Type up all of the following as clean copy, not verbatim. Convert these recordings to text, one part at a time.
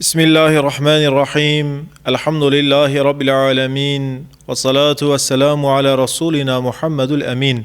Bismillahirrahmanirrahim. Elhamdülillahi Rabbil alemin. Ve salatu ve selamu ala Resulina Muhammedul Emin.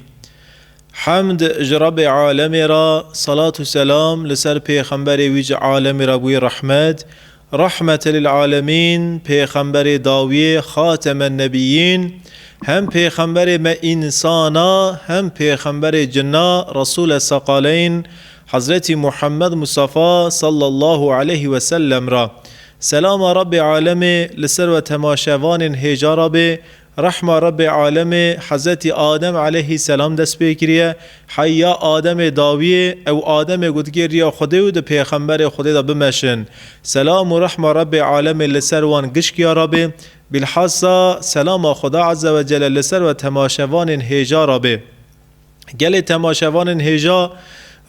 Hamd ji Rabbi alemi ra, salatu selam li ser Peyxemberi wî ji alemi ra bûye rahmet. Rahmet lil alemin, Peyxemberi dawiye Xatemen Nebiyyin. Hem Peyxemberi me insana, hem Peyxemberi cinna, Resul-i Sakaleyn, Hazreti Muhammed Mustafa sallallahu aleyhi ve sellem ra. Selama Rabbi alemi li ser ve temaşevanên hêja be. Rahma Rabbi alemi Hazreti Adem aleyhisselam dest pê kiriye. Hayya Adem dawiye ew Adem gotgeriya Xwedê û di Peyxemberê Xwedê da bimeşin. Selam û rahma Rabbi alemi li ser wan gişkiya Rabbi. Bilhassa selama Xuda azze ve celle li ser ve temaşevanên hêja be. Gelê temaşevanên hêja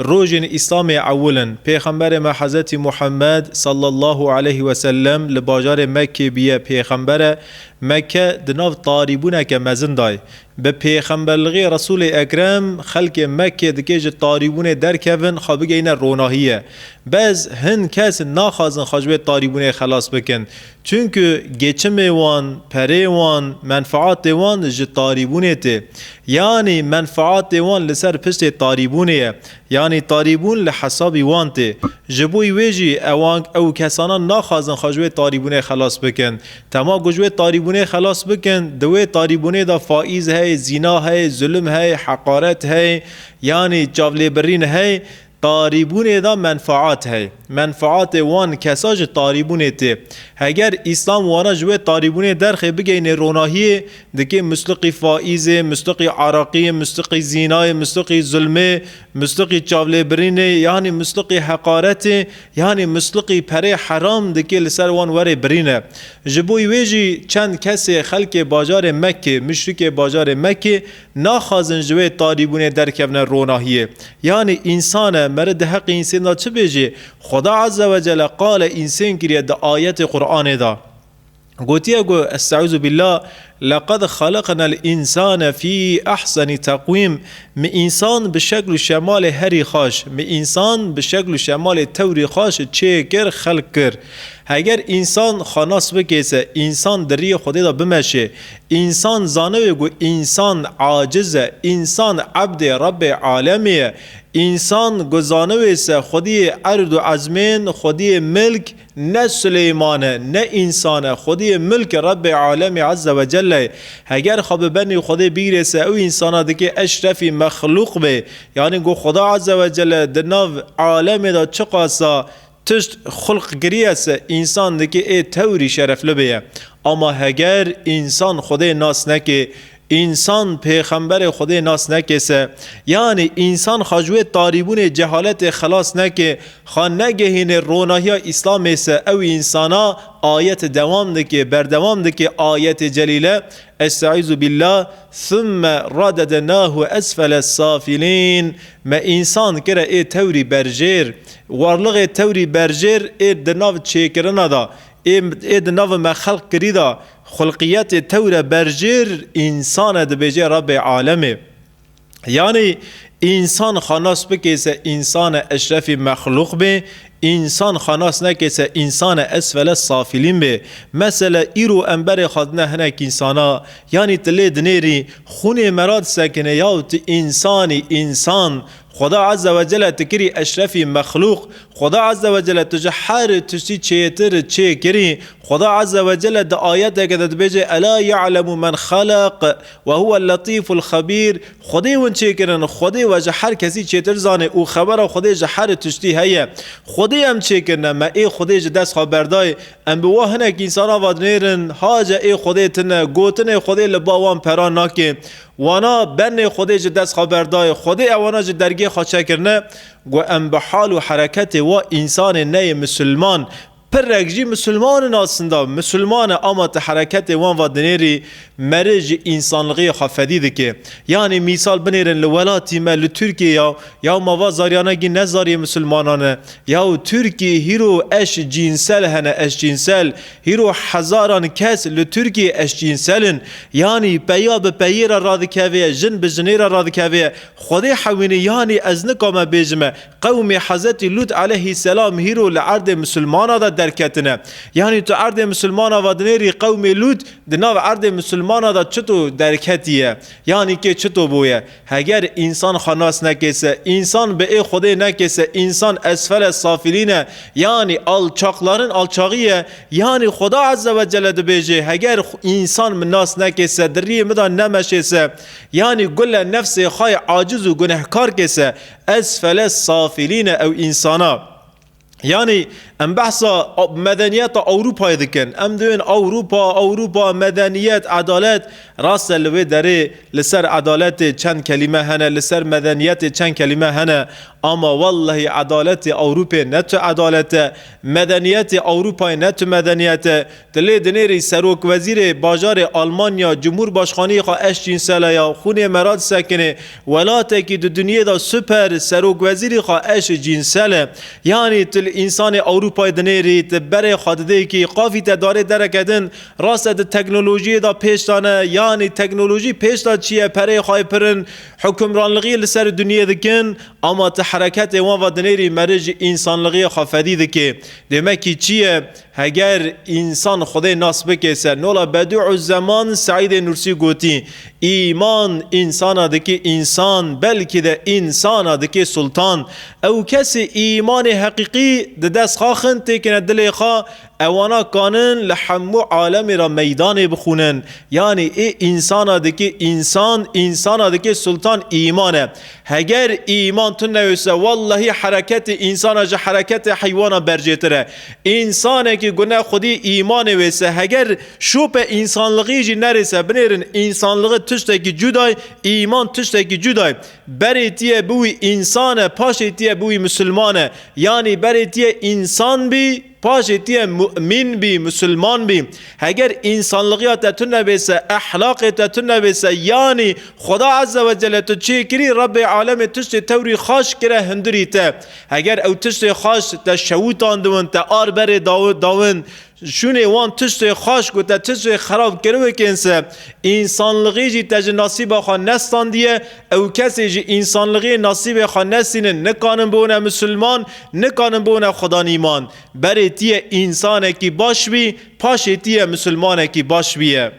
Rojin İslamê ewilin. Peyxemberê me Hazreti Muhammed sallallahu aleyhi ve sellem li bajarê Mekkê biye Peyxembere Mekke di nav tarîbûneke mezin day. Bi peyxemberliğê Resul-i Ekrem xelkê Mekkê dike ji tarîbûnê derkevin xwe bigeyne ronahiye. Bez hin kes naxwazin xwe ji wê tarîbûnê xelas bikin. Çünkü geçimê wan, perê wan, menfaatê wan ji tarîbûnê tê. Yani menfaatê wan li ser piştê tarîbûnê ye. Yani tarîbûn li hesabî wan tê. Ji bo wê jî ew kesanan naxwazin xwe ji wê tarîbûnê xelas bikin. Tema ku ji wê tarîbûnê xelas bikin, di wê tarîbûnê da faiz heye, zina heye, zulüm heye, haqaret heye, yani çavlêbirîn heye. Tarîbûnê da menfaat heye. Menfaatê wan kesa ji tarîbûnê tê. Heger İslam wana ji wê tarîbûnê derxê bigeyne ronahiyê, dike musliqî faîzê, musliqî araqî, musliqî zînayê, musliqî zulmê, musliqî çavlêbirînê, yani musliqî heqaretê, yani musliqî perê heram dike li ser wan werê birîne. Ji bo wê jî çend kesê xelkê bajarê Mekkê, müşrikê bajarê Mekkê naxwazin ji wê tarîbûnê derkevne ronahiyê. Yani insane mere di heqê insên da çi bêjê? Xuda azze ve celle qale insên kiriye di ayetê Qur'anê da. Gotiye gu estaizu billah لقد خلقنا الإنسان في أحسن تقويم می انسان به شکل و شمال هری خاش می انسان به شکل و شمال توری خاش چه کر خلق کر اگر انسان خاناس بکیسه انسان دری خودی دا بمشه انسان زانوی گو انسان عاجزه انسان عبد رب عالمیه انسان گزانوی سه خودی عرض و عزمین خودی ملک نه سلیمانه نه انسانه خودی ملک رب عالمی عز و جل اگر خواب بنی خدا بیرسه او انسانا دکی اشرفی مخلوق به یعنی گو خدا عز و جل دناو عالم دا چقاسا تشت خلق گریسه انسان دکی ای توری شرف لبه اما اگر انسان خدا ناس نکه انسان پیغمبر خدا ناس نکسه یعنی انسان خجوه طاریبون جهالت خلاص نکه خان نگهین روناهی اسلام ایسه او انسانا آیت دوام دکه بردوام دکه آیت جلیله استعیذ بالله ثم رددناه اسفل السافلین ما انسان کره ای توری برجر وارلغ توری برجر ای دناو چیکرنا دا ای دناو ما خلق کری دا خلقیت تور برجر انسان دبیجه رب عالمه یعنی انسان خاناس بکیسه انسان اشرفی مخلوق به انسان خاناس نکیسه انسان اسفل السافلین به مثلا ایرو انبر خادنه هنک انسانا یعنی تلی دنیری خون مراد سکنه یاوت انسانی انسان خدا عز و جل تکری اشرفی مخلوق خدا عز و جل تجحر تشتی چیتر چی کری خدا عز و جل د آیت که د بجه الا يعلم من خلق وهو اللطيف الخبير خدای ون چی کرن خدای و جحر کسی چیتر زانه او خبر خدای جحر تشتی هيا خدای هم چی کرن ما ای خدای دست خبردای ام به وهنه انسان وادنیرن حاجه ای خدای تنه گوتنه خدای لباوان پران ناکه وانا بن خدای دست خبردای خدای وانا درگه خاطر کرنه و ام به حال و حرکت و انسان نه مسلمان پرگجی مسلمان aslında مسلمان ama حرکت وان و دنیری مرج انسانlığı خفدی که yani misal benirin لولاتی مل ترکیه یا ما زاریانا گی نزاری مسلمانانه یا ترکی هیرو اش جنسل هنه اش جنسل هیرو هزاران کس لترکی اش جنسلن yani بیا به پیر رادکوی جن به جنیر رادکوی خدای حوینی yani از نکام بیجمه قوم حضرت لوط علیه السلام هیرو لعرض مسلمانا دا درکتنه. یعنی تو ارد مسلمان و دنیری قوم لوط دناو ارد مسلمان دا چطور درکتیه، یعنی که چطور بویه اگر انسان خناس نکسه، انسان به ای خود نکسه، انسان اسفل سافلینه، یعنی alçakların alçağıye، yani خدا عز و جل دبیجه اگر انسان من ناس نکسه دری مدان نمشیسه، یعنی گل نفس خای عاجز و گنهکار کسه اسفل سافلین او انسانا. یعنی ام بحثا مدنیت اروپا دکن، ام دوین اروپا مدنیت عدالت راست لوی داره لسر عدالت چند کلمه هنه، لسر مدنیت چند کلمه هنه، اما والله عدالت اروپا نت عدالت، مدنیت اروپا نت مدنیت. دلی دنیری سروک وزیر باجار آلمانیا جمهور باشخانی خواه اش جنسالا یا خونه مراد سکنه ولاته که دو دنیا دا سپر سروک وزیر خواه اش جنسالا، یعنی تل انسان اروپای دنیری تبره خادده که قافی تداره درکدن راست تکنولوژی دا پیش دانه، یعنی تکنولوژی پیش دا چیه پره خواهی پرن حکمرانلغی لسر دنیا دکن، اما تحرکت وان و دنیری مرج انسانلغی خافدی دکه. دمکی چیه اگر انسان خدا ناس بکسه نولا بدوع الزمان سعید نورسی گوتی ایمان انسان دکی انسان بلکه ده انسان دکی سلطان، او کسی ایمان حقیقی ده دست خواهن تکنه دل خواه اوانا کانن لحمو عالم را میدان بخونن، یعنی ای انسان دکی انسان دکی سلطان ایمانه. اگر ایمان تو نویسه والله حرکت انسان جا حرکت حیوان برجتره. انسانه که گناه خودی ایمان ویسه اگر شوپ انسانلغی جی نرسه بنیرن انسانلغی تشتکی جدای ایمان تشتکی جدای، بری تیه بوی انسانه پاشه تیه بوی مسلمانه، یعنی بری تیه انسان بی پاشتی مؤمن بی مسلمان بی. اگر انسانلغیات تو نبیسه اخلاق تو نبیسه، یعنی خدا عز و جل تو چی کری رب عالم تشت توری خاش کره هندری تا، اگر او تشت خاش تا شوتان دون تا آر بر داون شونه وان تشت خاش کو تا تشت خراب کرو کنسه انسانلغی جی تج نصیب خوا نستان دیه، او کسی جی انسانلغی نصیب خوا نستینه نکانن بونه مسلمان نکانن بونه خدا ایمان، بری تیه انسانه کی باش بی پاشه تیه مسلمانه کی باش بیه.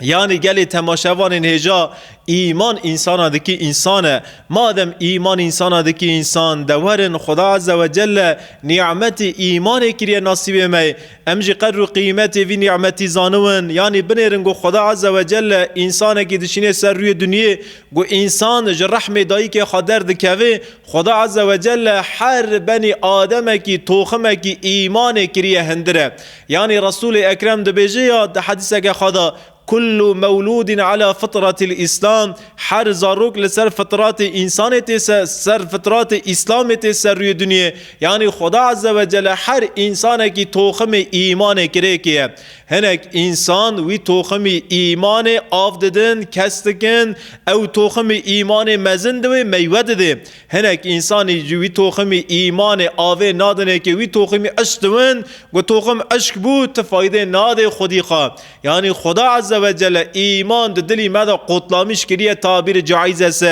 یعنی گلی تماشاوان هجا ایمان انسان دکی انسانه، مادم ایمان انسان دکی انسان دورن خدا عز و جل نعمت ایمان کریه نصیب می امجی قدر و قیمت وی نعمتی زانون، یعنی بنیرن گو خدا عز و جل انسانه که دشینه سر روی دنیا گو انسان جرحم دایی که خادر دکوه خدا عز و جل هر بنی آدم کی توخمه کی ایمان کریه هندره. یعنی رسول اکرم دبیجه یا ده حدیثه که خدا كل مولود على فطرة الإسلام، هر زاروک لسر فطرات انسان سر فطرات اسلام سر روی دنیا، یعنی خدا عز و جل هر انسان کی توخم ایمان کرے کیه، هنک انسان وی توخم ایمان آفددن کستکن او توخم ایمان مزند و میود ده، هنک انسانی وی توخم ایمان آوه نادنه که وی توخم اشتون و توخم اشک بود تفایده ناده خودی خواه. یعنی خدا عز و جل ایمان د دلی مدا قطلامیش کریه تعبیر جایز است،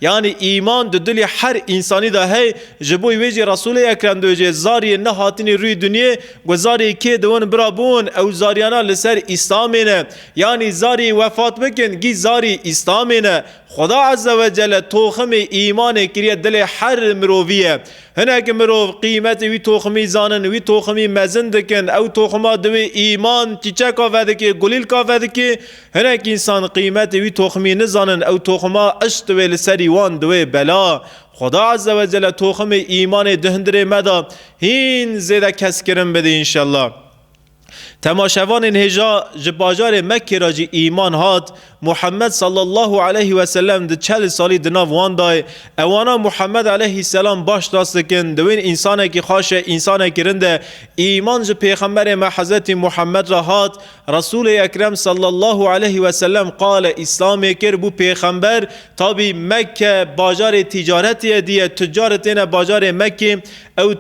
یعنی ایمان د دلی هر انسانی ده هی جبوی ویجی رسول اکرم دوجه زاری نه هاتینی روی دنیا و زاری که دون برابون او زاریانا لسر اسلامینه، یعنی زاری وفات بکن گی زاری اسلامینه. خدا عز و جل توخم ایمان کریه دل هر مروویه، هنک مرو قیمت وی توخمی زانن وی توخمی مزند کن او توخما دوی ایمان چیچه کافده که گلیل کافده که هنک انسان قیمت وی توخمی نزانن او توخما اشت وی لسری وان دوی بلا. خدا عز و جل توخم ایمان دهندره مدا هین زیده کس کرم بده انشالله. تماشاوان هجا جباجار مکه را جی ایمان هات محمد صلی الله علیه و سلم ده 40 سالی دناو وان دای اوانا محمد علیه السلام باش داست کن دوین انسانه که خاشه انسانه که رنده ایمان جی پیغمبر ما حضرت محمد را هات رسول اکرم صلی الله علیه و سلم قال اسلام کر بو پیغمبر تابی مکه باجار تجارتی دیه تجارتین باجار مکه او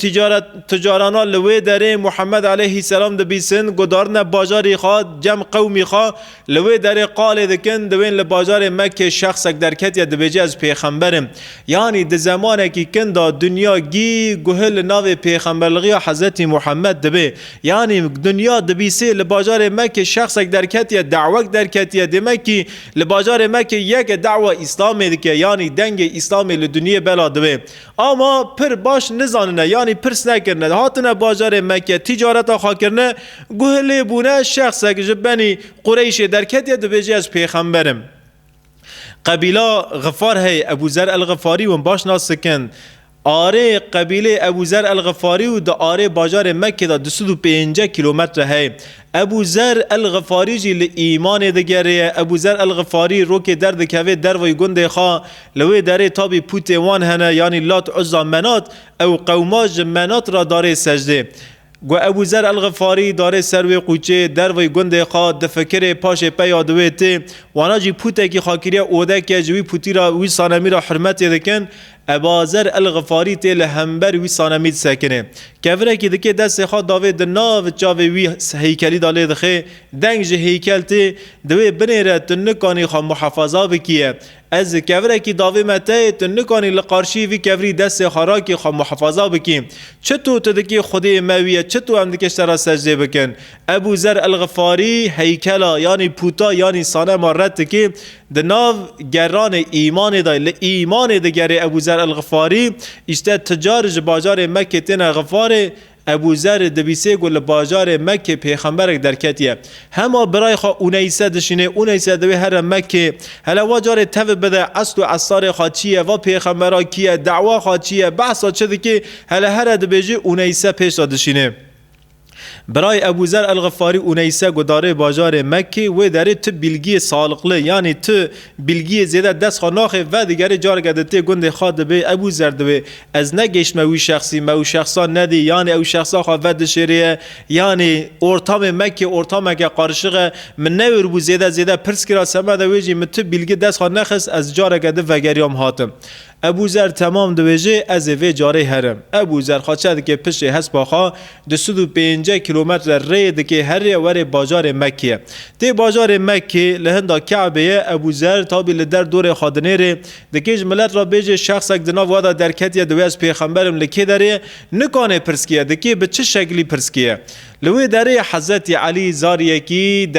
تجارانا لوی داره محمد علیه السلام ده بیسن دکن گدارن باجاری خواد جمع قومی خواد لوی در قال دکن دوین لباجار مکه شخص درکت یا دبیجی از پیغمبرم یعنی د زمانه کی کندا دنیا گی گهل ناو پیغمبرلغی حضرت محمد دبی یعنی دنیا دبیسی لباجار مکه شخص درکت یا دعوت درکت یا دمکی لباجار مکه یک دعوه اسلام دکه یعنی دنگ اسلام لدنیا بلا دبی اما پر باش نزاننه یعنی پرس نکرنه هاتنه باجار مکه تجارت خوا کرنه گهل بونه شخص جبنی قریش درکت یا دبیجی از پیغمبرم قبیله غفار هی ابو ذر الغفاری و باش ناسکن آره قبیله ابو ذر الغفاری و دا آره باجار مکه دا 205 کیلومتر هی ابو ذر الغفاری جی ل ایمان دگره ابو ذر الغفاری رو که درد کوی در وی گنده خوا لوی داره تابی پوت وان هنه یعنی لات عزا منات او قوماج منات را داره سجده گو ابو ذر الغفاری داره سروی قوچه در وی گنده خواه دفکر پاش پیادوی تی وانا جی پوته کی خاکریه اوده که جوی پوتی را وی سانمی را حرمت دکن ابو ذر الغفاری تی لهمبر وی سانمی سکنه کفره کی دکه دست خواه داوی دناو چاوی وی هیکلی داله دخه دنگ جه هیکل تی دوی بنیره تنکانی خواه محافظه بکیه از کفره کی داوی مته تنکانی لقارشی وی کفری دست خاراکی خواه محافظه بکیم چطور تدکی خودی مویه چطور هم دکش ترا سجده بکن ابو ذر الغفاری هیکلا یعنی پوتا یعنی سانه مارت که دناو گران ایمان دای ایمان دگره ابو ذر الغفاری اشته تجارج باجار مکه تن غفار ابو ذر دبیسه گل باجار مکه پیغمبر درکتیه همه برای خوا اونیسه دشینه اونیسه دوی هر مکه هلا واجار تو بده اصل و اثار خاچیه و پیغمبرا کیه دعوا خاچیه بحثا چه که هلا هر دبیجی اونیسه پیش دشینه برای ابو ذر الغفاری اونیسه گداره باجار مکه و داره تو بیلگی سالقله یعنی تو بیلگی زیاده دست خاناخه و دیگری جار گدته گنده خواد به ابو ذر دوی از نگشت موی شخصی مو شخصان ندی یعنی او شخصا خواه ود شریه یعنی ارتام مکه ارتام که قارشقه من نور بو زیاده پرس کرا سمه دویجی من تو بیلگی دست خان نخست از جار گده و گریام هاتم ابو ذر تمام دویجه از وی جاره هرم ابو ذر خاطر که پشت هست باخا 205 کیلومتر رید که هر ور باجار مکه تی باجار مکه لهندا کعبه ابو ذر تابی لدر دور خادنه دکیج ملت را بیجه شخص یک دنا وادا درکت یا دوی از پیغمبرم لکی داره نکانه پرسکیه دکی به چه شکلی پرسکیه لوی داره حضرت علی زاریه کی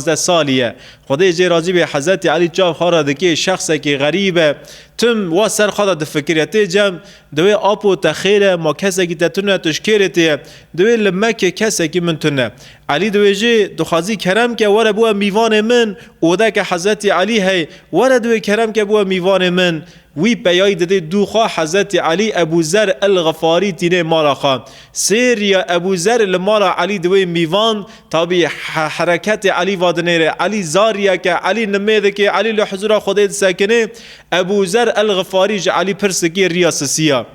10-11 سالیه خدای جی راضی به حضرت علی چاو خارا دکی شخص کی غریبه تم و سر خدا د فکریته جم دوی اپو تخیره ما کسی کی تتونه تشکیرته دوی لمکه کسی کی منتونه علی دوی جی دخازی کرم که ور بو میوان من اوده که حضرت علی هی ور دوی کرم که بو میوان من وی بیای دده دو خواه حضرت علی ابو ذر الغفاری تینه مالا خواه سیر یا ابو ذر لمالا علی دوی میوان تابی حرکت علی وادنیره علی زاریا که علی نمیده که علی لحضور خودت سکنه ابو ذر الغفاری جا علی پرسکی ریاسسیه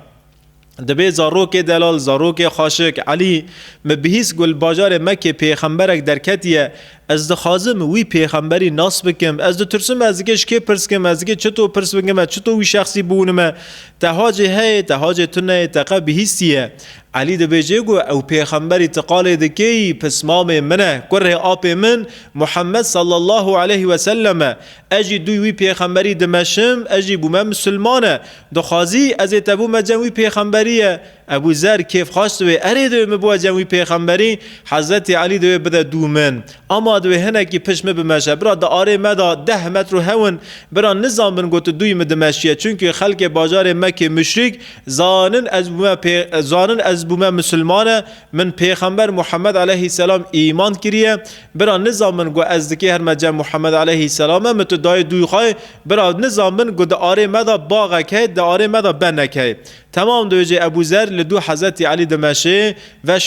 دبی زاروک دلال زاروک خاشق علی مبهیس گل باجار مکه پیغمبرک درکتیه از دخازم وی پیغمبری ناس بکم از دو ترسم از دیگه شکی پرس کم از دیگه چطور پرس بگم چطور وی شخصی بونم تهاج هی تهاج تنه تقا بهیستیه علی د بجگو او پیغمبری تقال دکی پسمام منه کره آپ من محمد صلی الله علیه و سلم اجی دوی وی پیغمبری دمشم اجی بوم مسلمانه دخازی از تبو مجوی پیغمبریه ابو ذر کیف خواست و ارید مبو جوی پیغمبری حضرت علی دو بده دومن اما دو هنه کی پشم بمشه برا د آره مدا 10 متر هون برا نظام بن گوت دوی مدمشیه چونکه خلق باجار مکه مشرک زانن از بوم مسلمانه من پیغمبر محمد علیه السلام ایمان کریه برا نظام بن گو از دکی هر مجم محمد علیه السلام مت دای دوی خای برا نظام بن گو د آره مدا باغ که د آره مدا بنکه تمام دوجه ابو ذر لدو حضرت علی دمشه و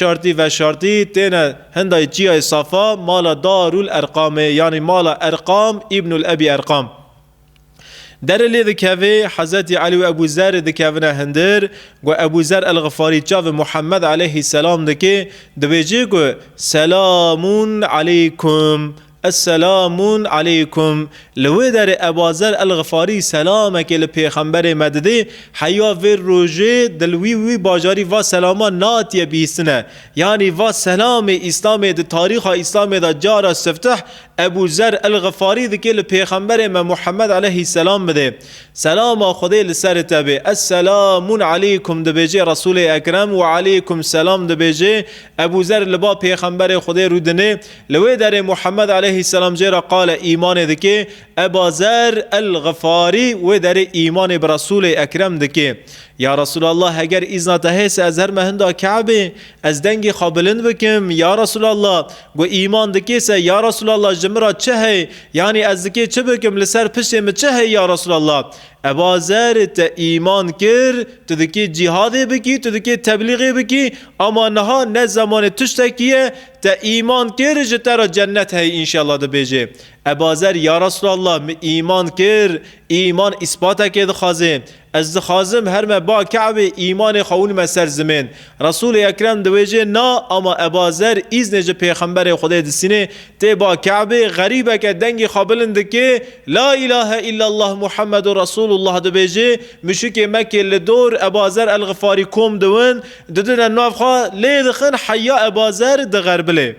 شرطی تینا هندای چیای صفا مالا دار الارقام یعنی مالا ارقام ابن الابی ارقام در لی دکوه حضرت علی و ابو ذر دکوه هندر و ابو ذر الغفاری چاو محمد علیه السلام دکه دویجه گو سلامون علیکم السلام علیکم لوی در ابازر الغفاری سلامه که لپیغمبر مدده حیا و روژه دلوی وی باجاری و سلاما ناتیه بیستنه یعنی و سلام اسلام ده تاریخ اسلام ده جار استفتح ابو ذر الغفاری ده که لپیغمبر محمد علیه السلام بده سلام خدای لسر تبه السلام علیکم ده بیجه رسول اکرم و علیکم سلام ده بیجه ابو ذر لبا پیغمبر خدای رودنه لوی در محمد علیه السلام جرا قال ایمان ده که ابا ذر الغفاری و در ایمان برسول اکرم ده که یا رسول الله اگر ایزنات هست از هر مهنده کعبه از دنگی خابلند بکم یا رسول الله گو ایمان دکی سه یا رسول الله جمرا چه هی یعنی از دکی چه بکم لسر پشم چه هی یا رسول الله ابا ذر تا ایمان کر تو دکی جهاده بکی تو دکی تبلیغی بکی اما نها نه زمان تشتکیه تا ایمان کر جتر جنت هی انشاءالله ده بیجه ابا ذر یا رسول الله ایمان کر ایمان اثباته که دخوازه از دخوازم هر ما با کعبه ایمان خون مسر زمین رسول اکرم دویجه نا اما ابا ذر ایزنج پیغمبر خدای دسینه تی با کعبه غریبه که دنگی خابلنده که لا اله الا الله محمد رسول الله دویجه مشک مکه لدور ابا ذر الغفاری کوم دوین ددن ناف خواه لیدخن حیا ابا ذر دغربله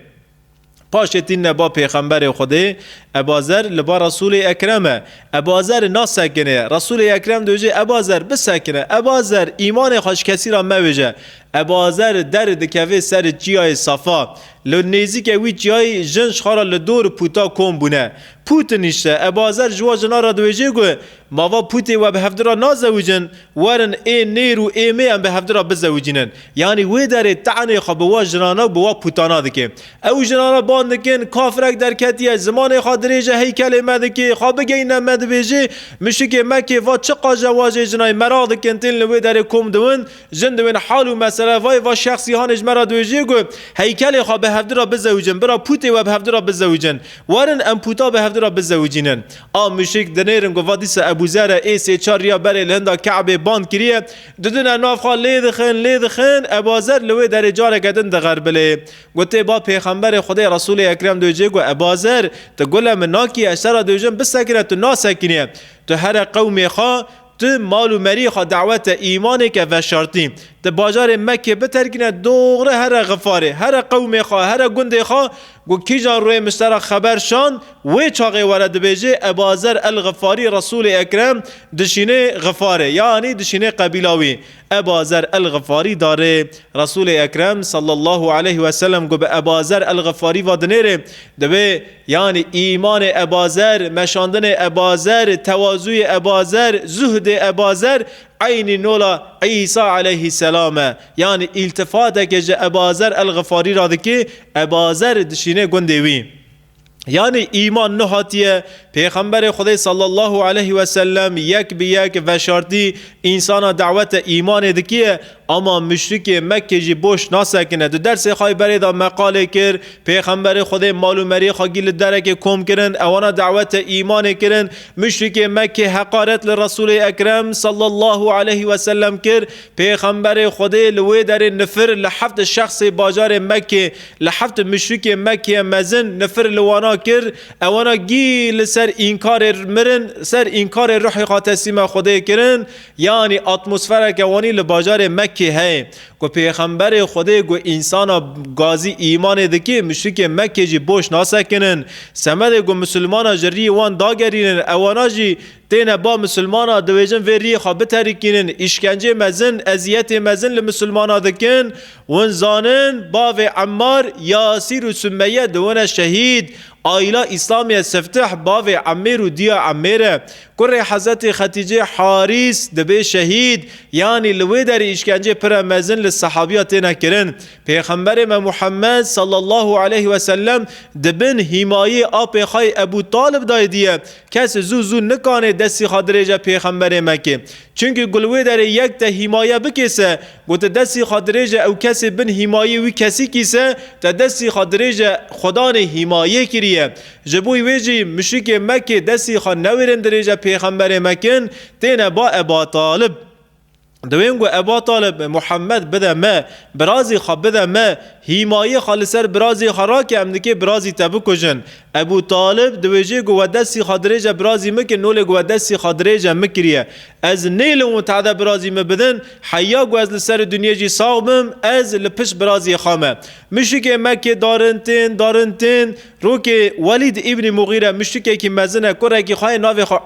پاشتین با پیغمبر خدا ابا ذر لبا رسول اکرمه ابا ذر ناسکنه رسول اکرم دوجه ابا ذر بسکنه ابا ذر ایمان خوش کسی را موجه ابا ذر در دکوه سر جیای صفا لو نیزی که وی جیای جنش خارا لدور پوتا کن بونه پوت نیشته ابا ذر جوا جنا را دوجه گوه ماوا پوتی و به هفدرا نازوجن ورن ای نیرو ای می هم به هفدرا بزوجینن یعنی وی در تعنی خواه بوا جنانا بوا پوتانا دکه او جنانا باندکن کافرک در کتیه زمان خواه دریجه هیکل مدکه خواه بگین مد بیجه مشک مکه و چه قاجه واجه جنای مراد دکن تین لوی در کم دون جن دون حالو مسئله وای و شخصی هانش مراد دوجه گو هیکل خواه به هفدرا بزوجن برا پوتی و به هفدرا بزوجن ورن ام پوتا به هفدرا بزوجینن مشک دنیرن گو وادیس ابو ذر ای سه چار یا بر لندا کعبه باند کریه ددن ناف خال لیدخن ابا ذر لوی در جاره کدن دغربله گوته با پیغمبر خدای رسول اکرم دوجه گو ابا ذر تقول من ناکی اشترا دوجن بسکنه تو ناسکنه تو هر قوم خوا تو مالو مری خوا دعوت ایمان که و شرطی تو باجار مکه بترکنه دوغره هر غفاره هر قوم خوا هر گنده خوا گو کی جان روی مشترک خبر شان و چاقی ورد بیجه ابا ذر الغفاری رسول اکرم دشینه غفاره یعنی دشینه قبیلاوی ابا ذر الغفاری داره رسول اکرم صلی الله علیه و سلم گو به ابا ذر الغفاری ودنیره دبه یعنی ایمان ابا ذر مشاندن ابا ذر تواضع ابا ذر زهد ابا ذر عین نولا عیسی علیه السلام یعنی التفاته که ابا ذر الغفاری را دکی ابا ذر دشینه گندوی یعنی ایمان نهاتیه پیغمبر خدا صلی الله علیه و سلم یک به یک و شرطی انسان دعوت ایمان دکیه اما مشرک مکه جی بوش ناسکنه دو درس خواهی برید مقاله کر پیغمبر خدا مالو مری خواهی درک کم کرن اوانا دعوت ایمان کرن مشرک مکه حقارت لرسول اکرم صلی الله علیه و سلم کر پیغمبر خدا لوی در نفر لحفت شخص باجار مکه لحفت مشرک مکه مزن نفر لوانا کر اوانا گیل سر انکار مرن سر انکار روح قاتسیم خدا کرن یعنی اتمسفر که وانی لباجار مکه ہے کو پیغمبر خدا کو انسان غازی ایمان دکی مشرک مکه جی بوش ناسکنن سمد کو مسلمان جری وان داگرین اوانا جی تین با مسلمان دویجن وری خواب ترکینن اشکنجه مزن اذیت مزن لمسلمان دکن ون زانن باو عمار یاسیر و سمیه دون شهید آیلا اسلامی سفتح باو عمیر و دیا عمیره کره حضرت خدیجه حارس دبه شهید یعنی لوی در اشکنجه پر مزن لصحابیات نکرن پیغمبر محمد صلی الله علیه و سلم دبن حمایه آپ خای ابو طالب دایدیه کس زو نکانه دستی خادرجه پیغمبر مکه چونکه گلوی در یک تا حمایه بکسه گوت دستی خادرجه او کسی بن حمایه وی کسی کیسه تا دستی خادرجه خدا نه حمایه کریه جبوی ویجی مشرک مکه دستی خاد نویرن درجه پیغمبر مکن تینه با ابا طالب دویم گو ابا طالب محمد بده ما برازی خواب بده ما هیمایی خالصر برازی خرا که ام دکی برازی تبو کجن ابو طالب دویجه گو دستی خادرجه برازی مکن نول گو دستی خادرجه مکریه از نیل و متعده برازی مبدن حیا گو از لسر دنیا جی صاحبم از لپش برازی خامه مشکه مکه دارنتین رو که ولید ابن مغیره مشکه که مزنه کره که خواهی ناوی خواه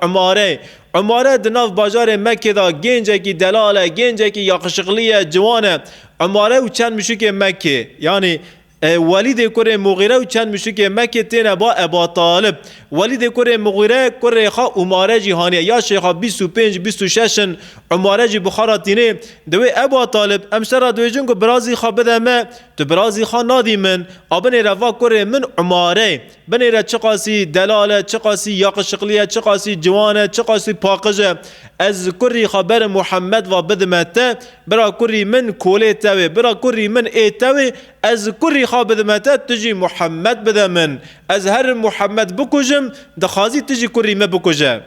عماره دناف باجار مکه دا گنجه کی دلاله گنجه کی یاقشقلیه جوانه عماره و چند مشکه مکه یعنی ولید کره مغیره و چند مشکه مکه تینه با ابا طالب ولید کره مغیره کره خواه عماره جهانیه یا شیخا 25 26 عماره جی بخاراتینه دوی ابا طالب امشتر دوی جنگو برازی خواه بده ما تو برازی خواه نادی من آبنی روا کره من عماره بنی را چقاسی دلاله چقاسی یاقشقلیه چقاسی جوانه چقاسی پاقجه از کری خبر محمد و بدمته برا کری من کوله تاوی برا کری من ایتاوی از کری خواه بدمته تجی محمد بده من از هر محمد بکجم دخازی تجی کری ما بکجه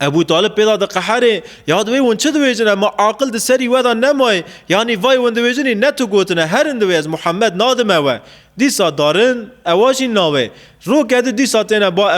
ابو طالب پیدا د قهره یاد وی ون چه دویجنه ما عاقل د سری ودا نمای یعنی وای ون دویجنی نتو گوتنه هر اندوی از محمد نادمه و دیسا دارن اواشی ناوه رو کده دیسا تینه با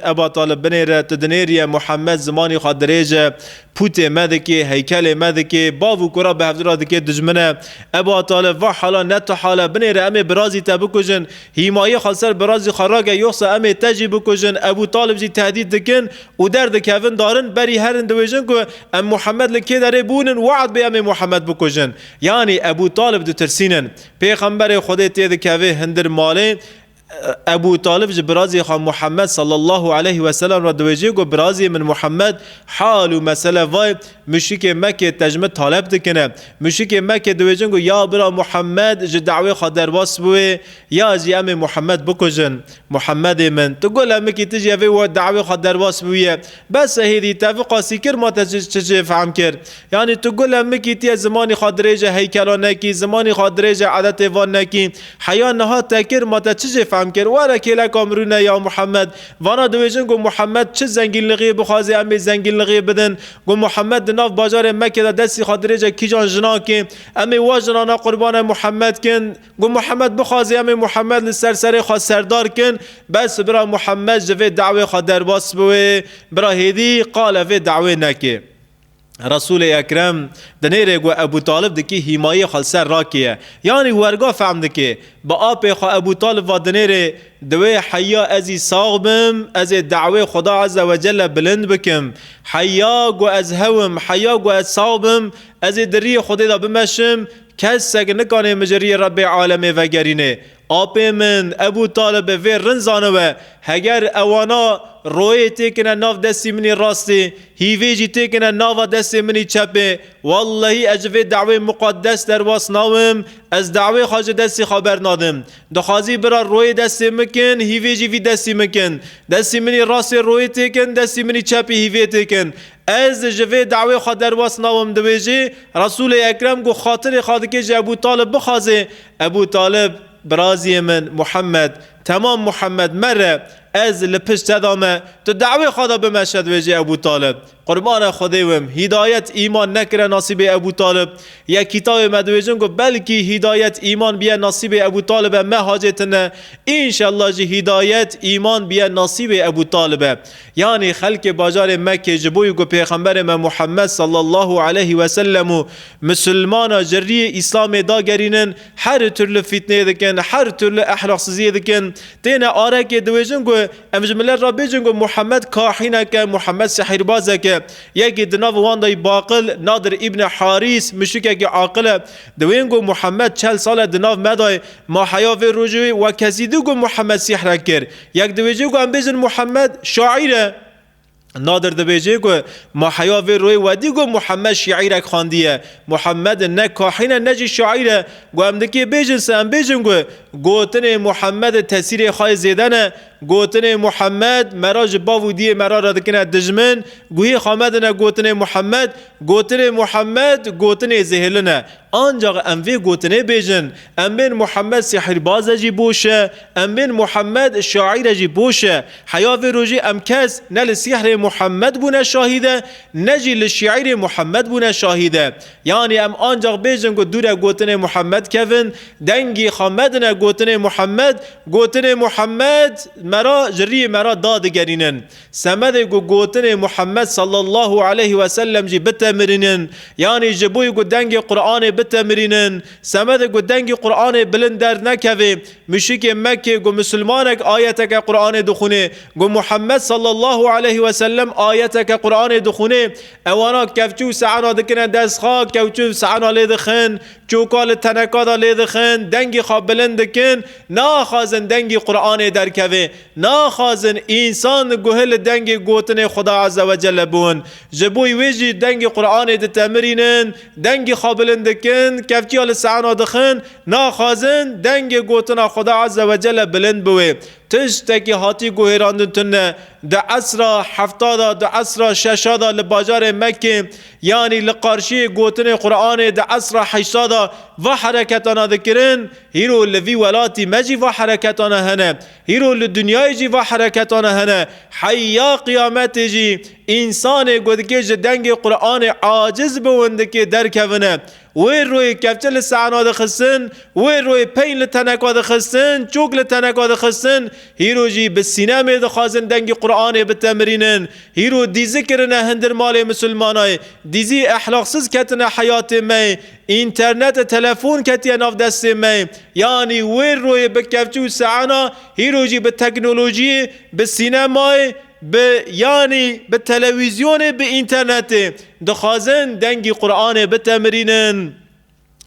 ابا طالب بنیره تدنیریه محمد زمانی خواه دریجه پوت مدکه هیکل مدکه باو کرا به هفته را دکه دجمنه ابا طالب و حالا نتو حالا بنیره امی برازی تبکجن هیمایی خالصر برازی خراگه یخصا امی تجی بکجن ابو طالب جی تهدید دکن و در دکوین دارن بری هر اندویجن که ام محمد لکی داره بونن وعد به امی محمد بکجن یعنی ابو طالب دو ترسینن پیغمبر خود تید کوی هندر ماله ابو طالب برازی خان محمد صلی الله علیه و سلم را دویجه گو برازی من محمد حال و مسئله وای مشک مکه تجمع طالب دکنه مشک مکه دویجه گو یا برا محمد ج دعوی خود درواس بوی یا جی ام محمد بکجن محمد من تو گل مکی تجی و دعوی خود درواس بوی بس هیدی توقع سیکر ما تجی فهم کرد یعنی تو گل مکی تی زمانی خود درجه هیکلان نکی زمانی خود درجه عادت وان نکی حیا نها تکر ما تجی فهم کرد واره کلا کامرونه یا محمد وانا دویجن گو محمد چه زنگین لغی بخوازی امی زنگین لغی بدن گو محمد ناف بازار مکه دا دستی خادرجه کی جان جنا که امی واجنانا قربان محمد کن گو محمد بخوازی امی محمد لسر خواست سردار کن بس برا محمد جوه دعوه خود درباس بوه برا هیدی قال في دعوه نکه رسول اکرم دنیره گو ابو طالب دکی هیمایی خالصر راکیه یعنی ورگا فهم دکی با آب خوا ابو طالب و دنیره دوی حیا ازی ساغبم از دعوه خدا عز و جل بلند بکم حیا گو از هوم حیا گو از ساغبم از دری خدا دا بمشم کس سگ نکانه مجری رب عالمه و گرینه آب من ابو طالب وی رنزانه و هگر اوانا روی تکنه ناف دستی منی راستی هیوی جی تکنه ناف دستی منی چپه والله اجوه دعوه مقدس در واس ناوم از دعوه خاج دستی خبر نادم دخوازی برا روی دستی مکن هیوی جی وی دستی مکن دستی منی راستی روی تکن دستی منی چپه هیوی تکن از جوه دعوه خود در واس ناوم دویجی رسول اکرم گو خاطر خادکه جه ابو طالب بخوازه ابو طالب برازی من محمد تمام محمد مره از لپشت دامه تو دعوه خدا بمشد وجه ابو طالب قربان خداوم هدایت ایمان نکره نصیب ابو طالب یا کتاب مدویجن گو بلکی هدایت ایمان بیا نصیب ابو طالب ما حاجتنه انشالله جه هدایت ایمان بیا نصیب ابو طالب یعنی خلق بازار مکه جبوی گو پیغمبر ما محمد صلی الله علیه و سلم و مسلمان جری اسلام داگرینن هر طرل فتنه دکن هر طرل اخلاق سزیه دکن تین آره که دویجن گو امجمله را بیجن گو محمد کاحینه که محمد سحربازه که یکی دناو واندای باقل نادر ابن حاریس مشکه که عاقله دوین گو محمد 40 سال دناو مدای ما حیا و رجوی و کسی دو گو محمد سحر کرد یک دویجه گو ام بیجن محمد شاعره نادر دبیجه گو ما حیا و روی ودی گو محمد شاعرک خواندیه محمد نه کاهینه نجی شاعره گو ام دکی بیجن سم بیجن گو گوتن محمد تاثیر خای زیدنه گوتن محمد مراج باودی مرا را دکنه دجمن گوی خامد نه گوتن محمد گوتن زهلنه آنجا ام وی گوتنه بیجن ام بین محمد سحر باز جی بوشه ام بین محمد شاعر جی بوشه حیا وی روجی ام کس نل سحر محمد بونه شاهده نجی لشعر محمد بونه شاهده یعنی ام آنجا بیجن گو دوره گوتنه محمد کفن دنگی خامدنه گوتنه محمد مرا جری مرا داد گرینن سمد گو گوتنه محمد صلی الله علیه و سلم جی بتمرینن یعنی جبوی گو دنگ قرآن بتمرینن سمد گو دنگ قرآن بلندر نکوی مشک مکه گو مسلمانک آیتک قرآن دخونه گو محمد صلی الله علیه و سلم آیتک قرآن دخونه اوانا کفچو سعنا دکنن دست خواه کفچو سعنا لیدخن چوکال تنکادا لیدخن دنگی خواه بلندکن ناخازن دنگی قرآن درکوه ناخازن انسان گوهل دنگی گوتن خدا عز و جل بون جبوی ویجی دنگی قرآن ده تمرینن دنگی خواه بلندکن کفچی آل سعنا دخن ناخازن دنگی گوتن خدا عز و جل بلند بوه تشتکی هاتی گوهراندن تنه ده عصر هفتادا ده عصر ششادا لباجار مکه یعنی لقارشی گوتن قرآن ده عصر حشادا و حرکتانا دکرن هیرو لوی ولاتی مجی و حرکتانا هنه هیرو لدنیای جی و حرکتانا هنه حیا قیامت جی انسان گودکه جدنگ قرآن عاجز بوندکه درکونه وی روی کفچل سعناد خستن وی روی پین لتنکاد خستن چوک لتنکاد خستن هیرو جی بسینه مید خازن دنگ قرآن بتمرینن هیرو دیزی کرنه هندر مال مسلمانای دیزی احلاقسز کتنه حیات می اینترنت تلفون کتی ناف دست می یعنی وی روی بکفچو سعنا هیرو جی به تکنولوژی به سینمای یعنی به تلویزیون به اینترنت دخازن دنگی قرآن بتمرینن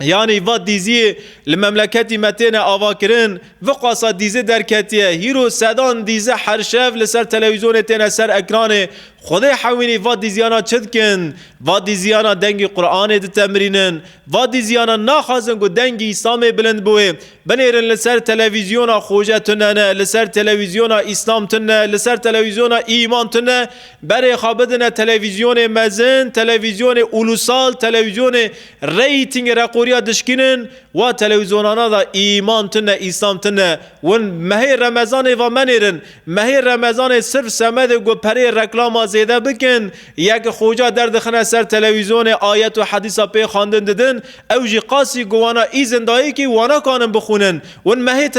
یعنی و دیزی لمملکتی متین آوا کرن و قاصا دیزی درکتیه هیرو صدان دیزی هر شب لسر تلویزیون تین سر اکران خود حوینی و دیزیانا چد کن و دیزیانا دنگی قرآن ده تمرینن و دیزیانا ناخازن گو دنگی اسلام بلند بوه بنیرن لسر تلویزیونا خوجه تنه لسر تلویزیونا اسلام تنه لسر تلویزیونا ایمان تنه برای خوابدن تلویزیون مزن تلویزیون اولوسال تلویزیون ریتینگ رقوریا دشکینن و تلویزیونانا دا ایمان تنه اسلام تنه ون مهی رمضان و منیرن مهی رمضان صرف سمد گو پری رکلام زیده بکن یک خوجا درد خنه سر تلویزیون آیت و حدیثا پی خواندن ددن اوجی قاسی گوانا ای زندایی که وانا کانم بخونن ون مهی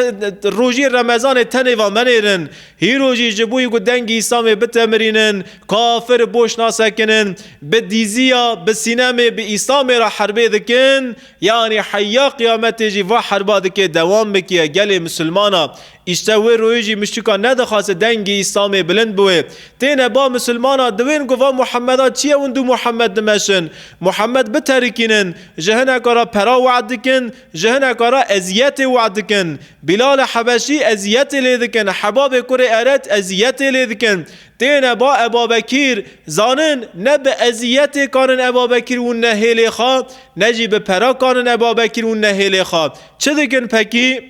روژی رمضان تنه و منیرن هی روژی جبوی گو دنگی اسلام بتمرینن کافر بوش ناسکنن به دیزیا به سینم به اسلام را حربه دکن یعنی حیا قیامت جی و حربا دکه دوام بکیه گل مسلمانا اشتوی رویجی مشتکا ندخواست دنگی اسلام بلند بوه تینه با مسلمانا دوین گفا محمدا چیه اون دو محمد دمشن محمد بترکینن جهنه کارا پرا وعد دکن جهنه کارا ازیت وعد دکن بلال حبشی ازیت لیدکن حباب کره ارت ازیت لیدکن تینه با ابابکیر زانن نه به ازیت کارن ابابکیر اون نهیل خواه نجی به پرا کارن ابابکیر اون نهیل خواه چه دکن پکی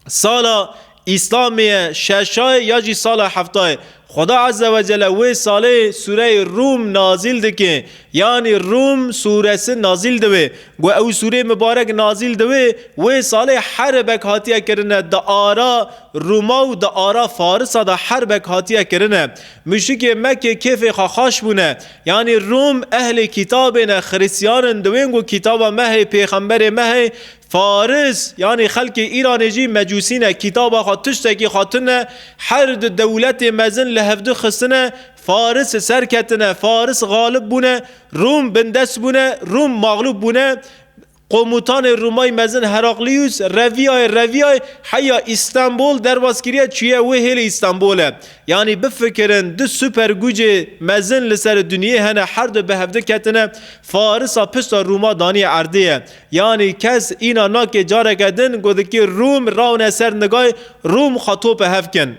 سالا اسلامی ششای یا جی سال هفتای خدا عز و جل وی ساله سوره روم نازل دکه یعنی روم سوره سه نازل دوه و او سوره مبارک نازل دوه وی ساله حربک هاتیه کرنه دا آرا روما و دا آرا فارس دا حربک هاتیه کرنه مشک مکه کیف خاش بونه یعنی روم اهل کتاب نه خریسیان دوین و کتاب مه پیغمبر مه فارس یعنی خلق ایران جی مجوسینه کتاب خاطر تشتکی خاطرنه هر دولت مزن لهفده خستنه فارس سرکتنه فارس غالب بونه روم بندست بونه روم مغلوب بونه قوموتان رومای مزن هراقلیوس رویای حیا استانبول دربازگیریه چیه و هل استانبوله یعنی بفکرن دو سوپر گوج مزن لسر دنیا هنه هر دو به هفته کتنه فارسا پشتا روما دانی عرضیه یعنی کس اینا ناک جاره کدن گوده که روم راون سر نگاه روم خطوب هفکن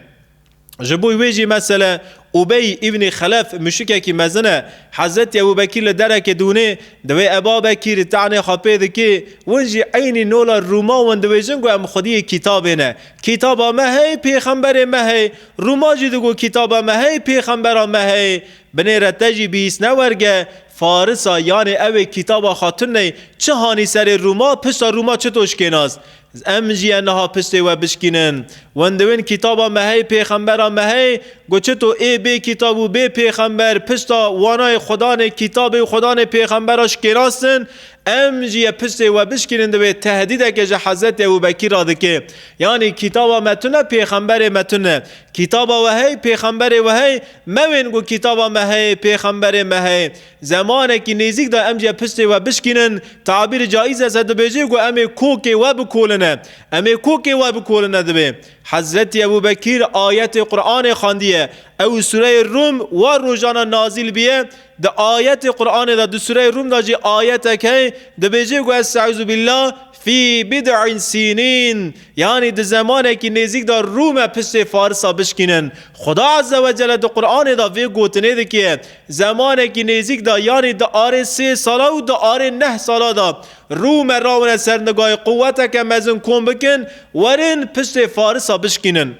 جبوی ویجی مثلا ابی ابن خلف مشکه کی مزنه حضرت ابوبکر لدرک دونه دوی ابابکر تعنی خپید کی ونجی عین نولا روما وندویجن گو ام خودی کتاب نه کتاب ما هی پیغمبر ما هی روما جدو کتاب ما هی پیغمبر ما هی بنیره تجی بیس نورگه فارسا یعنی او کتاب خاطر چه هانی سر روما پشت روما چه توش کناست ام جی انها پشت و بشکینن وندوین کتابا مهی پیغمبرا مهی گو چه تو ای بی کتابو بی پیغمبر پشت وانای خدان کتاب و خدان پیغمبراش کناستن ام جی پشت و بشکینن دوی تهدید که حضرت ابوبکر را دکه یعنی کتابا متونه پیغمبر متونه کتابا وهی پیغمبر وهی موین گو کتابا مهی پیغمبر مهی زمانه که نزدیک دا ام جی پشت و بشکینن تعبیر جایز است دبیجی گو ام کوکی و بکولنه ام کوکی و بکولنه دبی حضرت ابوبکر آیت قرآن خواندیه او سوره روم و روزانه نازل بیه د آیت قرآن دا دو سوره روم دا جی آیت که دبیجی گو استعوذ بالله فی بدع سینین یعنی د زمانه که نزدیک دا روم پشت فارسا بشکینن خدا عز و جل د قرآن دا وی گوتنه ده که زمانه که نزدیک دا یعنی دا آره 3 ساله و دا آره 9 ساله دا روم راون سرنگاه قوته که مزن کن بکن ورن پشت فارسا بشکینن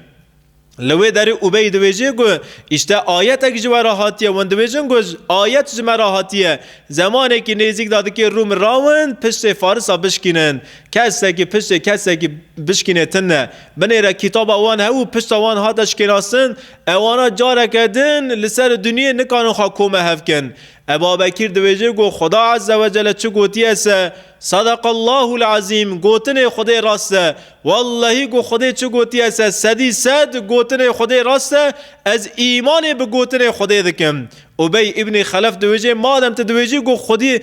لوی در اوبی دویجه گو اشته آیت اگه جمعه هاتیه وان دویجه گو آیت جمعه هاتیه زمانی که نزدیک داده که روم راون پشت فارسا بشکینن کسی که پشت کسی که بشکینه تنه بنیره کتاب اوان هاو پشت اوان هاتش کناسن اوانا جاره کردن لسر دنیا نکانو حکومه هفکن ابوبکر دویجه گو خدا عز و جل چه گوتیه سه صدق الله العظیم گوتن خدا راسته والله گو خدا چه گوتیه سه 100% گوتن خدا راسته از ایمان به گوتن خدا دکم ابی ابن خلف دویجه مادم ته دویجه گو خودی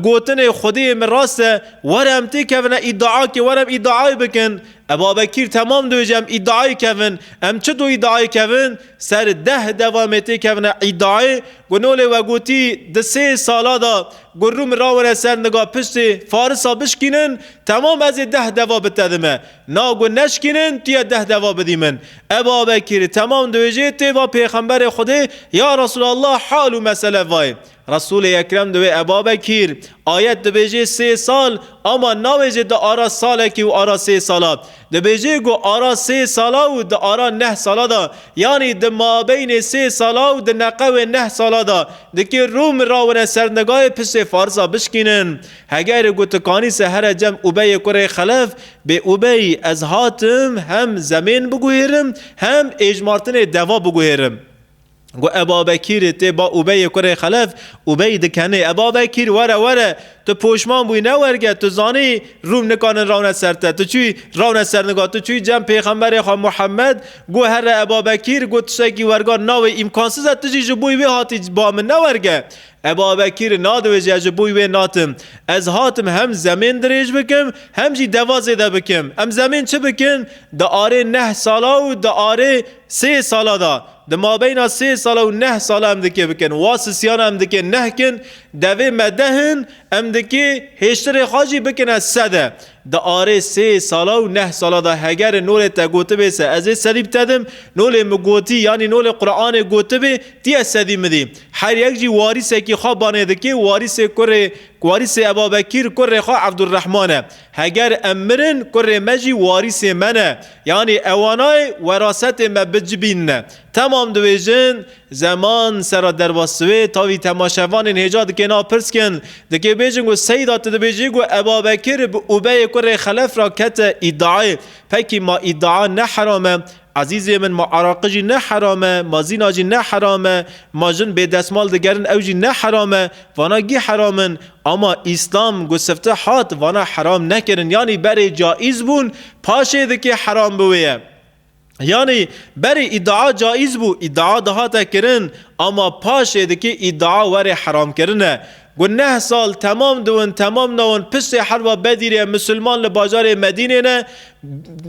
گوتن خودی من راسته ورم تی کفن ادعا که ورم ادعای بکن ابوبکر تمام دویجه ام ادعای کفن ام چه دو ادعای کفن سر 10 دوامتی کفن ادعای گنول و گوتی د 3 سالا دا گروم راون سر نگاه پشت فارسا بشکینن تمام از 10 دوا بتدمه ناگو نشکینن تیا 10 دوا بدیمن ابوبکر تمام دویجه تی و پیغمبر خدا یا رسول الله حال و مسئله وای رسول اکرم دوی ابوبکر آیت دویجه 3 سال اما نویجه دا آرا ساله که و آرا 3 ساله دویجه گو آرا 3 ساله و دا آرا 9 ساله دا یعنی دا ما بین 3 ساله و دا نقو 9 ساله دا دکی روم راون سرنگاه پشت فارسا بشکینن اگر گو تکانی سه هر جمع اوبی کره خلف به اوبی از هاتم هم زمین بگویرم هم اجمارتن دوا بگویرم گو ابوبکر تی با اوبی کره خلف اوبی دکنه ابوبکر وره تو پوشمان بوی نورگه تو زانی روم نکانن راون سرته تو چوی راون سرنگاه تو چوی جمع پیغمبر خواه محمد گو هر ابوبکر گو تشکی ورگار ناوی امکانسز تو چی بوی وی هاتی با من نورگه ابوبکر نادویجه اجا بوی وی ناتم از هاتم هم زمین دریج بکم هم جی دوازه ده بکم هم زمین چه بکن دا آره 9 سالا و دا آره 3 سالا دا د ما بین 3 ساله و 9 ساله هم دکه بکن واسسیان هم دکه نه کن دوی مدهن هم دکه هشتر خاجی بکن از 100 د آره 3 ساله و 9 ساله دا هگر نول تا گوته بیسه از سدیب تدم نول مگوتی یعنی نول قرآن گوته بی تی سدی مدی هر یک جی واریسه که خواب بانه دکه وارث ابوبکر کره خواه عبدالرحمنه هگر امرن کره مجی وارث منه یعنی اوانای وراثت مبجبین تمام دویجن زمان سرا درباسوه تاوی تماشوان نهجاد که نا پرس کن دکه بیجن گو سیدات دو بیجی گو ابوبکر اوبی کره خلف را کت ادعای پکی ما ادعا نه حرامه عزیزی من ما عراقجی نه حرامه ما زیناجی نه حرامه ما جن به دستمال دگرن اوجی نه حرامه وانا گی حرامن اما اسلام گسفته حات وانا حرام نکرن یعنی بری جائز بون پاشه دکی حرام بویه یعنی بری ادعا جائز بو ادعا دهاتا کرن اما پاشه دکی ادعا ور حرام کرنه گو 9 سال تمام نون پس حرب بدیره مسلمان لباجار مدینه نه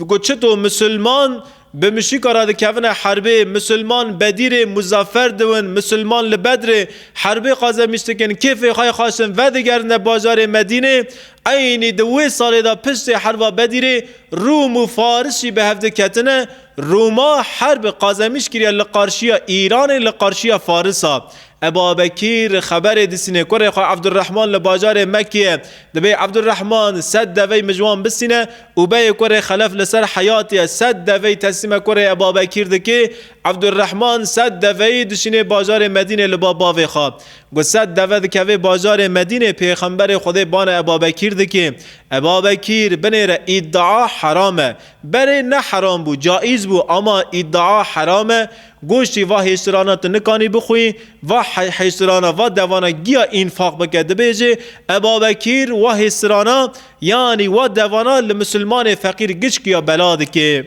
گو چطور مسلمان به مشی کارا کفن حربه مسلمان بدیر مظفر دون مسلمان لبدر حربه قازه میشتکن کیف خواهی خواستن و دگرن بازار مدینه اینی 2 سال دا پشت حربه بدیره روم و فارسی به هفته کتنه روما حرب قازه میشکریه لقارشی ایران لقارشی فارسا ابوبکر خبر دسینه کره خواه عبدالرحمن لباجار مکیه دبی عبدالرحمن 100 دوی مجوان بسینه و بی کره خلف لسر حیاتی 100 دوی تسلیم کره ابوبکر دکی عبدالرحمن 100 دوی دشینه باجار مدینه لبا باوی خواه گسد دود که بازار مدینه پیغمبر خدا بان ابابکر دکی ابابکر بنیر ادعا حرامه بره نه حرام بو جائز بو اما ادعا حرامه گوشتی و حیسترانات نکانی بخوی و حیسترانا و دوانا گیا انفاق بکده بیجه ابابکر و حیسترانا یعنی و دوانا لمسلمان فقیر گچ کیا بلاد که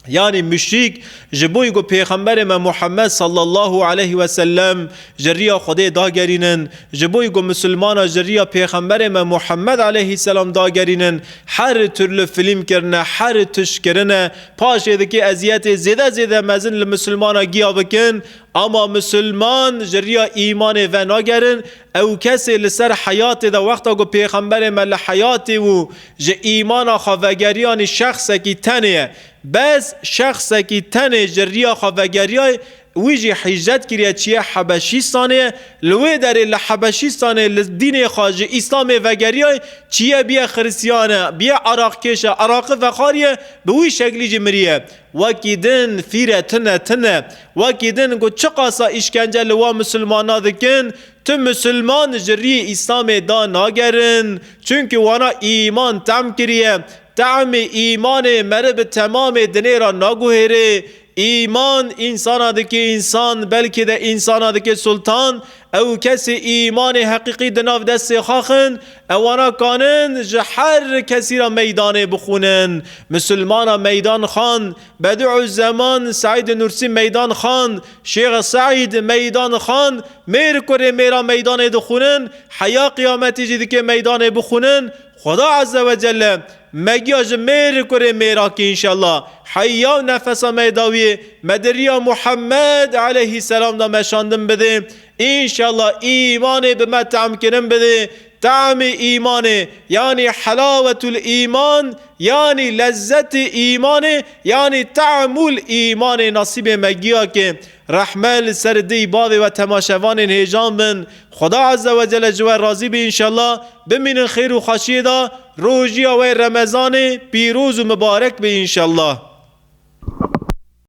یعنی مشرک جبوی گو پیغمبر ما محمد صلی الله علیه و سلم جریا خدا داگرینن جبوی گو مسلمان جریا پیغمبر ما محمد علیه السلام داگرینن هر ترل فیلم کرنه هر تش کرنه پاشه دکی اذیت زیده مزن لمسلمان گیا بکن اما مسلمان جریا ایمان و ناگرن او کسی لسر حیات دا وقتا گو پیغمبر مل حیات و جه ایمان خواهگریان شخص کی تنه بس شخص کی تنه جریا خواهگریان ویجی حجت کریه چیه حبشیستانه لوی داره لحبشیستانه لدین خواجه اسلام وگریه چیه بیا خریسیانه بیا عراق کشه عراق وخاریه به وی شکلی جمریه وکی دن فیره تنه وکی دن گو چه قاسا اشکنجه لوا مسلمانا دکن تو مسلمان جری اسلام دا ناگرن چونکه وانا ایمان تم کریه تعم ایمان مرب تمام دنه را ناگوهره ایمان انسان آدکی انسان بلکه ده انسان آدکی سلطان او کسی ایمان حقیقی دناف دست خاخن اوانا کانن جهر کسی را میدان بخونن مسلمان میدان خان بدع زمان سعید نورسی میدان خان شیخ سعید میدان خان میر کره میرا میدان دخونن حیا قیامتی جدی که میدان بخونن خدا عز و جل مگیاج میر کره میرا که انشالله حیا نفس میداوی مدریا محمد علیه السلام دا مشاندن بده انشالله ایمان به ما تعم کنن بده طعم ایمان یعنی حلاوت الایمان یعنی لذت ایمان یعنی طعم الایمان نصیب مگیا که رحمل سردی باوی و تماشوان هیجان بن خدا عز و جل جوه راضی بی انشالله بمین خیر و خاشی دا روژی و رمضان پیروز و مبارک بی انشالله.